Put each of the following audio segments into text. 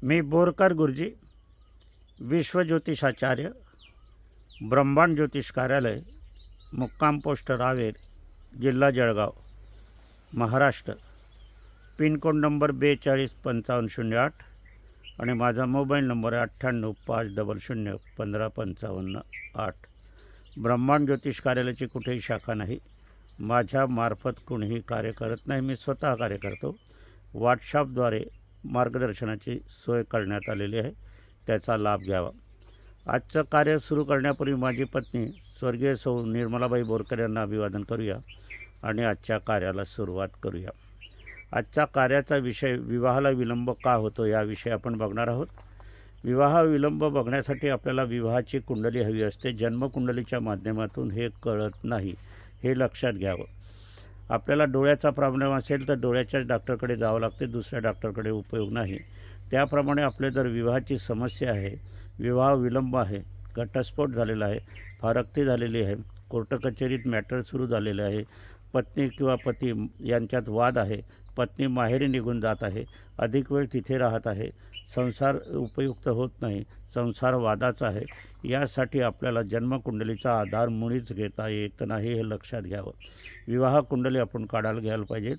मी बोरकर गुरुजी, विश्वज्योतिषाचार्य, ब्रह्मांड ज्योतिष कार्यालय, मुक्काम पोस्ट रावेर, जिल्हा Jalgaon, Maharashtra. Pin code number 425508 आणि माझा मोबाईल नंबर आहे 9850015558। ब्रह्मांड ज्योतिष कार्यालयाची कुठेही शाखा नाही, माझ्या मार्फत कोणीही कार्य करत नाही, मी स्वतः कार्य करतो। व्हॉट्सॲपद्वारे मार्गदर्शनाची सोय करण्यात आलेली आहे, त्याचा लाभ घ्यावा। आजचं कार्य सुरू करण्यापूर्वी माझी पत्नी स्वर्गीय सौ निर्मलाबाई बोरकर यांना अभिवादन करूया आणि आजच्या कार्याला सुरुवात करूया। आजच्या कार्याचा विषय विवाहाला विलंब का होतो याविषयी आपण बघणार आहोत। विवाह विलंब बघण्यासाठी आपल्याला विवाहाची कुंडली हवी असते, जन्मकुंडलीच्या माध्यमातून हे कळत नाही, हे लक्षात घ्यावं। आपल्याला डोळ्याचा प्रॉब्लेम असेल तर डोळ्याच्याच डॉक्टरकडे जावं लागते, दुसऱ्या डॉक्टरकडे उपयोग नाही। त्याप्रमाणे आपले जर विवाहाची समस्या आहे, विवाह विलंब आहे, घटस्फोट झालेला आहे, फारकती झालेली आहे, कोर्ट कचेरीत मॅटर सुरू झालेले आहे, पत्नी किंवा पती यांच्यात वाद आहे, पत्नी माहेरी निघून जात आहे, अधिक वेळ तिथे राहत आहे, संसार उपयुक्त होत नाही, संसार वादाचा आहे, यासाठी आपल्याला जन्मकुंडलीचा आधार मुळीच घेता येत नाही, हे लक्षात घ्यावं। विवाह कुंडली आपण काढायला घ्यायला पाहिजे,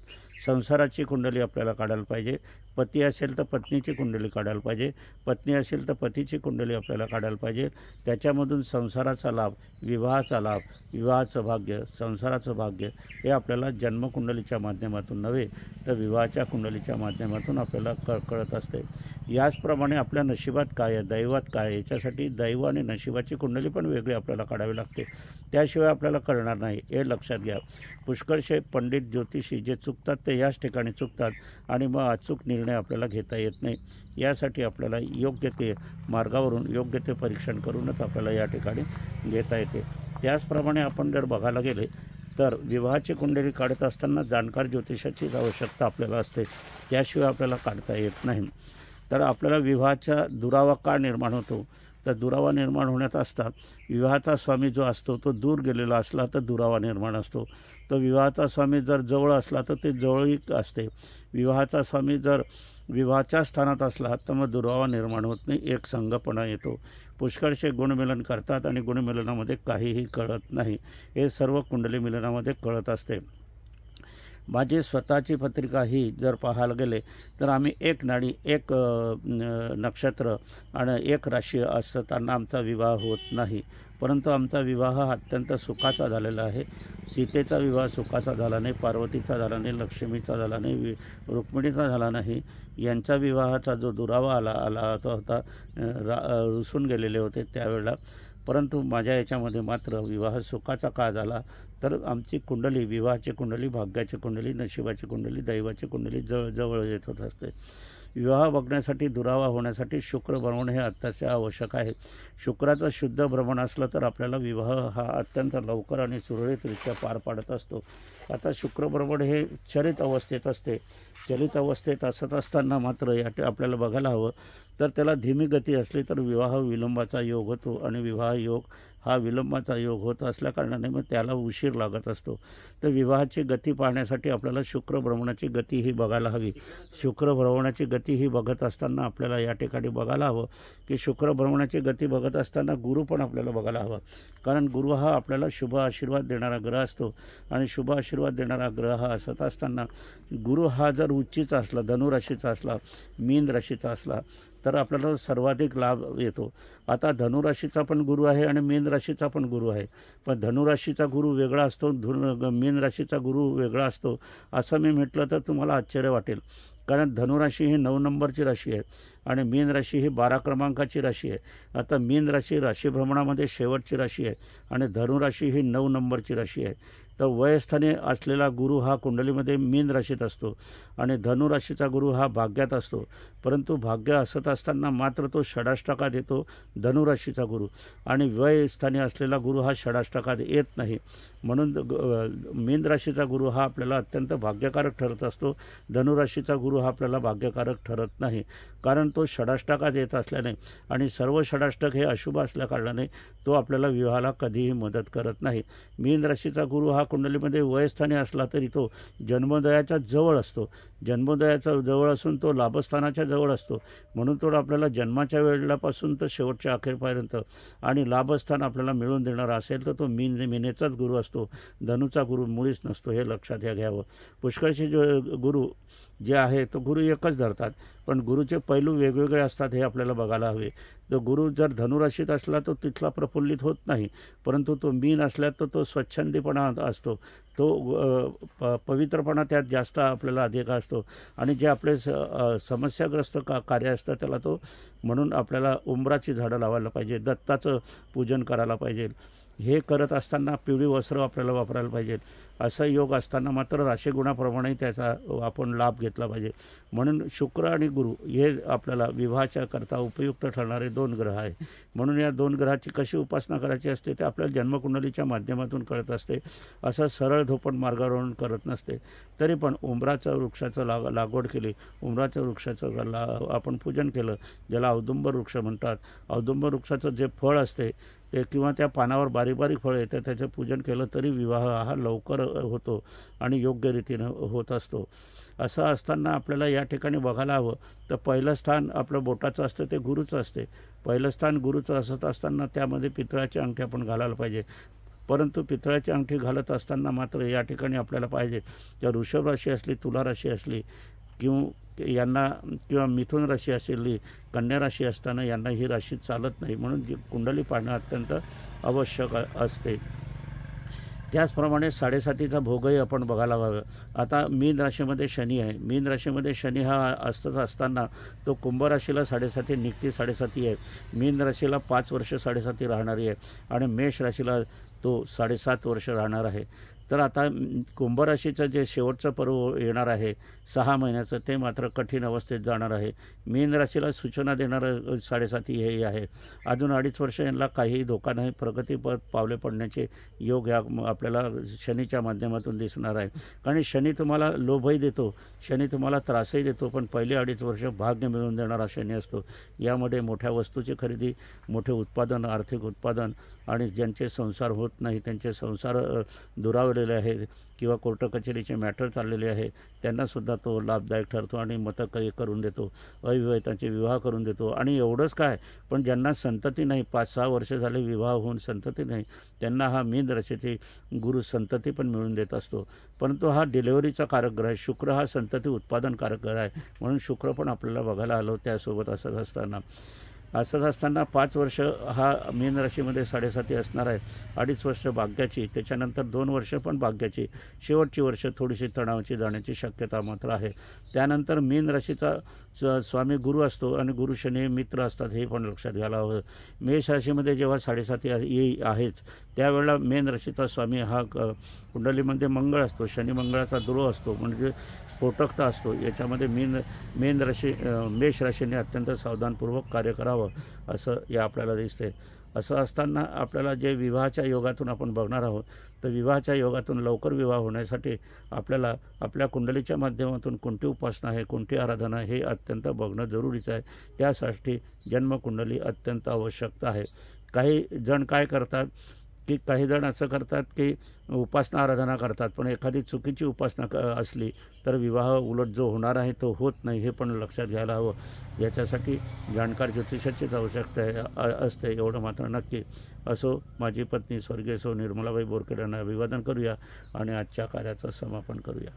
संसाराची कुंडली आपल्याला काढायला पाहिजे, पती असेल तर पत्नीची कुंडली काढायला पाहिजे, पत्नी असेल तर पतीची कुंडली आपल्याला काढायला पाहिजे। त्याच्यामधून संसाराचा लाभ, विवाहाचा लाभ, विवाहाचं भाग्य, संसाराचं भाग्य हे आपल्याला जन्मकुंडलीच्या माध्यमातून नव्हे तर विवाहाच्या कुंडलीच्या माध्यमातून आपल्याला कळत असते। याचप्रमाणे आपल्या नशिबात काय आहे, दैवात काय आहे, याच्यासाठी दैव आणि नशिबाची कुंडली पण वेगळी आपल्याला काढावी लागते, त्याशिवाय आपल्याला कळणार नाही, हे लक्षात घ्या। पुष्कळशे पंडित ज्योतिषी जे चुकतात ते याच ठिकाणी चुकतात आणि मग अचूक निर्णय आपल्याला घेता येत नाही। यासाठी आपल्याला योग्य ते मार्गावरून योग्य ते परीक्षण करूनच आपल्याला या ठिकाणी घेता येते। त्याचप्रमाणे आपण जर बघायला गेले तर विवाहाची कुंडली काढत असताना जाणकार ज्योतिषाचीच आवश्यकता आपल्याला असते, त्याशिवाय आपल्याला काढता येत नाही। तर आपल्याला विवाहाचा दुरावा का निर्माण होतो, तर दुरावा निर्माण होण्यात असतात विवाहाचा स्वामी जो असतो तो दूर गेलेला असला तर दुरावा निर्माण असतो, तो विवाहाचा स्वामी जर जवळ असला तर ते जवळीक असते, विवाहाचा स्वामी जर विवाहाच्या स्थानात असला तर मग दुरावा निर्माण होत नाही, एक संगपणा येतो। पुष्कळशे गुणमिलन करतात आणि गुणमिलनामध्ये काहीही कळत नाही, हे सर्व कुंडली मिलनामध्ये कळत असते। माझी स्वतःची पत्रिका ही जर पाहायला गेले तर आम्ही एक नाडी, एक नक्षत्र आणि एक राशी असताना आमचा विवाह होत नाही, परंतु आमचा विवाह अत्यंत सुखाचा झालेला आहे। सीतेचा विवाह सुखाचा झाला नाही, पार्वतीचा झाला नाही, लक्ष्मीचा झाला नाही, रुक्मिणीचा झाला नाही, यांच्या विवाहाचा जो दुरावा आला होता, रुसून गेलेले होते त्यावेळेला, परंतु माझ्या याच्यामध्ये मात्र विवाह सुखाचा का झाला तर आमची कुंडली, विवाहाची कुंडली, भाग्याची कुंडली, नशिबाची कुंडली, दैवाची कुंडली जवळ येत होत असते। विवाह बघण्यासाठी, दुरावा होण्यासाठी शुक्र भ्रमण हे अत्यंत आवश्यक आहे। शुक्राचं शुद्ध भ्रमण असलं तर आपल्याला विवाह हा अत्यंत लवकर आणि सुरळीतरित्या पार पाडत असतो। आता शुक्र भ्रमण हे चलित अवस्थेत असते, चलित अवस्थेत असत असताना मात्र आपल्याला बघायला हवं तर त्याला धीमी गती असली तर विवाह विलंबाचा योग होतो आणि विवाह योग हा विलंबाचा योग होत असल्याकारणाने मग त्याला उशीर लागत असतो। तर विवाहाची गती पाहण्यासाठी आपल्याला शुक्र भ्रमणाची गती ही बघायला हवी। शुक्र भ्रमणाची गती ही बघत असताना आपल्याला या ठिकाणी बघायला हवं की शुक्र भ्रमणाची गती बघत असताना गुरु पण आपल्याला बघायला हवा, कारण गुरु हा आपल्याला शुभ आशीर्वाद देणारा ग्रह असतो आणि शुभ आशीर्वाद देणारा ग्रह हा असत असताना गुरु हा जर उच्चीचा असला, धनुराशीचा असला, मीन राशीचा असला तर आपल्याला सर्वाधिक लाभ येतो। आता धनुराशीचा पण गुरु आहे आणि मीन राशीचा पण गुरु आहे, पण धनुराशीचा गुरु वेगळा असतो, मीन राशीचा गुरु वेगळा असतो असं मी म्हटलं तर तुम्हाला आश्चर्य वाटेल, कारण धनुराशी ही 9 नंबरची राशी आहे आणि मीन राशी ही 12 क्रमांकाची राशी आहे। आता मीन राशी राशीभ्रमणामध्ये शेवटची राशी आहे आणि धनुराशी ही 9 नंबरची राशी आहे। तर वयस्थानी असलेला गुरु हा कुंडलीमध्ये मीन राशीत असतो आणि धनुराशीचा गुरु हा भाग्यात असतो, परंतु भाग्य असत असताना मात्र तो षडाष्टकात येतो धनुराशीचा गुरु, आणि वयस्थानी असलेला गुरु हा षडाष्टकात येत नाही, म्हणून मीन राशीचा गुरु हा आपल्याला अत्यंत भाग्यकारक ठरत असतो, धनुराशीचा गुरु हा आपल्याला भाग्यकारक ठरत नाही, कारण तो षडाष्टकात येत असल्याने आणि सर्व षडाष्टक हे अशुभ असल्याकारणाने तो आपल्याला विवाहाला कधीही मदत करत नाही। मीन राशीचा गुरु हा कुंडलीमध्ये वयस्थानी असला तरी तो जन्मोदयाच्या जवळ असतो, जन्मोदयाचा जवळ असून तो लाभस्थानाच्या जवळ असतो, म्हणून तो आपल्याला जन्माच्या वेळेपासून तर शेवटच्या अखेरपर्यंत आणि लाभस्थान आपल्याला मिळवून देणारा असेल तर तो मीनेचाच गुरु असतो, धनुचा गुरु मुळीच नसतो, हे लक्षात घ्यावं. पुष्कळशी जो गुरु जे आहे तो गुरु एकच धरतात, पण गुरुचे पैलू वेगवेगळे असतात हे आपल्याला बघायला हवे. तर गुरु जर धनुराशीत असला तो तिथला प्रफुल्लित होत नाही, परंतु तो मीन असल्यास तर तो स्वच्छंदीपणा असतो, तो पवित्रपणा त्यात जास्त आपल्याला अधिक असतो आणि जे आपले समस्याग्रस्त कार्य असतं त्याला तो, म्हणून आपल्याला उंबराची झाडं लावायला पाहिजे, दत्ताचं पूजन करायला पाहिजे. हे करत असताना पिवळी वस्त्र आपल्याला वापरायला पाहिजे. असं योग असताना मात्र राशीगुणाप्रमाणे त्याचा आपण लाभ घेतला पाहिजे. म्हणून शुक्र आणि गुरु हे आपल्याला विवाहाच्या करता उपयुक्त ठरणारे 2 ग्रह आहे. म्हणून या 2 ग्रहाची कशी उपासना करायची असते ते आपल्याला जन्मकुंडलीच्या माध्यमातून कळत असते. असं सरळ धोपण मार्गावरून करत नसते. तरी पण उंबराचं वृक्षाचं लागवड केली, उंबराच्या वृक्षाचं आपण पूजन केलं, ज्याला औदुंबर वृक्ष म्हणतात. औदुंबर वृक्षाचं जे फळ असते ते किंवा त्या पानावर बारीक बारीक फळं येतं त्याचं पूजन केलं तरी विवाह हा लवकर होतो आणि योग्य रीतीनं होत असतो. असं असताना आपल्याला या ठिकाणी बघायला हवं तर पहिलं स्थान आपलं बोटाचं असतं ते गुरुचं असते. पहिलं स्थान गुरुचं असत असताना त्यामध्ये पितळाची अंगठी आपण घालायला पाहिजे. परंतु पितळाची अंगठी घालत असताना मात्र या ठिकाणी आपल्याला पाहिजे त्या वृषभ राशी असली, तुला राशी असली किंवा मिथुन राशी असली, कन्या राशी असताना यांना ही राशी चालत नाही, म्हणून जी कुंडली पाहणं अत्यंत आवश्यक असते. त्याचप्रमाणे 7.5चा भोगही आपण बघायला हवं. आता मीन राशीमध्ये शनी आहे. मीन राशीमध्ये शनी हा असतच असताना तो कुंभ राशीला 7.5 निघती 7.5 आहे. मीन राशीला 5 वर्ष 7.5 राहणारी आहे आणि मेष राशीला तो 7.5 वर्ष राहणार आहे. तर आता कुंभ राशीचं जे शेवटचं पर्व येणार आहे 6 महिन्याचं ते मात्र कठीण अवस्थेत जाणार आहे. मीन राशीला सूचना देणारं 7.5 हे आहे. अजून 2.5 वर्ष यांना काहीही धोका नाही, प्रगतीपद पावले पडण्याचे योग या आपल्याला शनीच्या माध्यमातून दिसणार आहे. कारण शनी तुम्हाला लोभही देतो, शनी तुम्हाला त्रासही देतो, पण पहिले 2.5 वर्ष भाग्य मिळवून देणारा शनी असतो. यामध्ये मोठ्या वस्तूची खरेदी, मोठे उत्पादन, आर्थिक उत्पादन आणि ज्यांचे संसार होत नाही, त्यांचे संसार दुरावलेले आहेत किंवा कोर्ट कचेरीचे मॅटर चाललेले आहे त्यांनासुद्धा तो लाभदायक ठरतो आणि मतं काही करून देतो, अविवाहितांचे विवाह करून देतो. आणि एवढंच काय, पण ज्यांना संतती नाही, 5-6 वर्ष झाले विवाह होऊन संतती नाही, त्यांना हा मीन राशीची गुरु संतती पण मिळून देत असतो. परंतु हा डिलेव्हरीचा कारक ग्रह आहे. शुक्र हा संतती उत्पादन कारक ग्रह आहे, म्हणून शुक्र पण आपल्याला बघायला आलो. त्यासोबत असंच असताना 5 वर्ष हा मीन राशीमध्ये 7.5 असणार आहे, 2.5 वर्ष भाग्याची, त्याच्यानंतर 2 वर्ष पण भाग्याची, शेवटची वर्ष थोडीशी तणावाची जाण्याची शक्यता मात्र आहे. त्यानंतर मीन राशीचा स्वामी गुरु असतो आणि गुरु शनी मित्र असतात, हे पण लक्षात घ्यायला हवं. मेष राशीमध्ये जेव्हा 7.5 आहेच त्यावेळेला मेन राशीचा स्वामी हा कुंडलीमध्ये मंगळ असतो, शनी मंगळाचा ध्रुव असतो, म्हणजे स्फोटकता असतो. याच्यामध्ये मेष राशीने अत्यंत सावधानपूर्वक कार्य करावं असं या आपल्याला दिसते. असं असताना आपल्याला जे विवाहाच्या योगातून आपण बघणार आहोत तर विवाहाच्या योगातून लवकर विवाह होण्यासाठी आपल्याला आपल्या कुंडलीच्या माध्यमातून कोणती उपासना आहे, कोणती आराधना आहे हे अत्यंत बघणं जरुरीचं आहे. त्यासाठी जन्मकुंडली अत्यंत आवश्यकता आहे. काही जण काय करतात की काही जण असं करतात की उपासना आराधना करतात, पण एखादी चुकीची उपासना असली तर विवाह उलट जो होणार आहे तो होत नाही, हे पण लक्षात घ्यायला हवं. याच्यासाठी जाणकार ज्योतिषाचीच आवश्यकता असते, एवढं मात्र नक्की. असो, माझी पत्नी स्वर्गीय सौ निर्मलाबाई बोरकर यांना अभिवादन करूया आणि आजच्या कार्याचं समापन करूया.